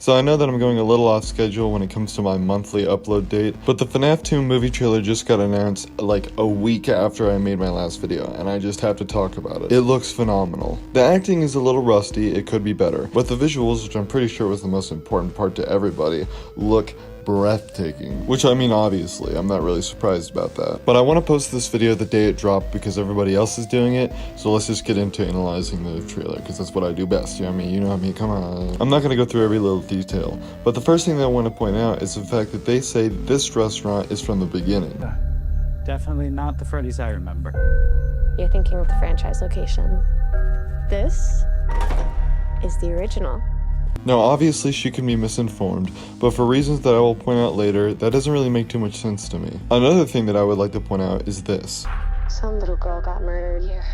so I know that I'm going a little off schedule when it comes to my monthly upload date, but the Fnaf 2 movie trailer just got announced like a week after I made my last video, and I just have to talk about it. It looks phenomenal. The acting is a little rusty, it could be better, but the visuals, which I'm pretty sure was the most important part to everybody, look breathtaking. Which, I mean, obviously, I'm not really surprised about that. But I want to post this video the day it dropped because everybody else is doing it, so let's just get into analyzing the trailer, because that's what I do best. You know what I mean? Come on. I'm not going to go through every little detail, but the first thing that I want to point out is the fact that they say this restaurant is from the beginning. Definitely not the Freddy's I remember. You're thinking of the franchise location. This is the original. Now, obviously, she can be misinformed, but for reasons that I will point out later, that doesn't really make too much sense to me. Another thing that I would like to point out is this. Some little girl got murdered here.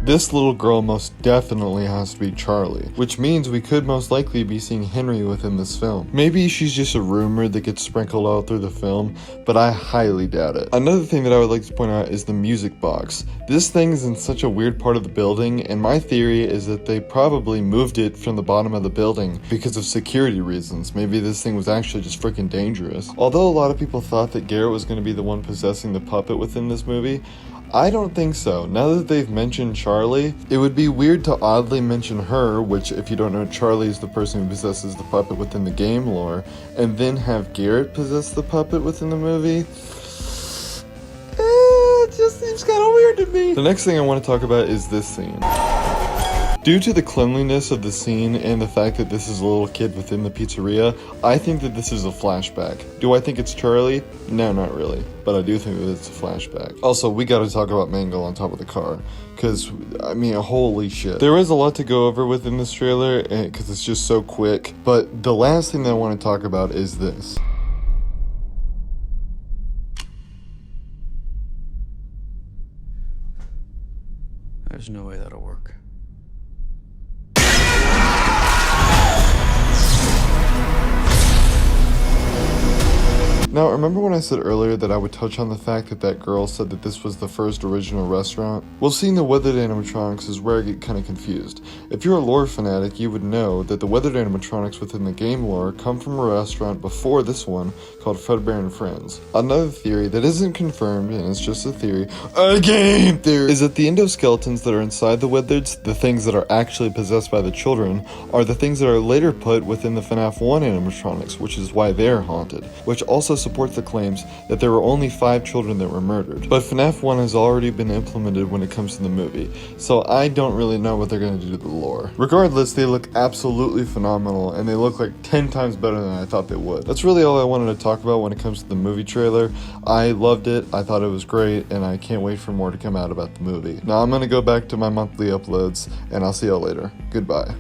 This little girl most definitely has to be Charlie, which means we could most likely be seeing Henry within this film. Maybe she's just a rumor that gets sprinkled all through the film, but I highly doubt it. Another thing that I would like to point out is the music box. This thing is in such a weird part of the building, and my theory is that they probably moved it from the bottom of the building because of security reasons. Maybe this thing was actually just freaking dangerous. Although a lot of people thought that Garrett was going to be the one possessing the puppet within this movie, I don't think so. Now that they've mentioned Charlie, it would be weird to oddly mention her, which, if you don't know, Charlie is the person who possesses the puppet within the game lore, and then have Garrett possess the puppet within the movie. It just seems kind of weird to me. The next thing I want to talk about is this scene. Due to the cleanliness of the scene and the fact that this is a little kid within the pizzeria, I think that this is a flashback. Do I think it's Charlie? No, not really. But I do think that it's a flashback. Also, we gotta talk about Mangle on top of the car. Because, I mean, holy shit. There is a lot to go over within this trailer, because it's just so quick. But the last thing that I want to talk about is this. There's no way that'll work. Now, remember when I said earlier that I would touch on the fact that that girl said that this was the first original restaurant? Well, seeing the weathered animatronics is where I get kind of confused. If you're a lore fanatic, you would know that the weathered animatronics within the game lore come from a restaurant before this one called Fredbear and Friends. Another theory that isn't confirmed, and it's just a theory, is that the endoskeletons that are inside the weathereds, the things that are actually possessed by the children, are the things that are later put within the FNAF 1 animatronics, which is why they're haunted, which also supports the claims that there were only 5 children that were murdered. But FNAF 1 has already been implemented when it comes to the movie, so I don't really know what they're going to do to the lore. Regardless, they look absolutely phenomenal, and they look like 10 times better than I thought they would. That's really all I wanted to talk about when it comes to the movie trailer. I loved it, I thought it was great, and I can't wait for more to come out about the movie. Now I'm going to go back to my monthly uploads, and I'll see y'all later. Goodbye.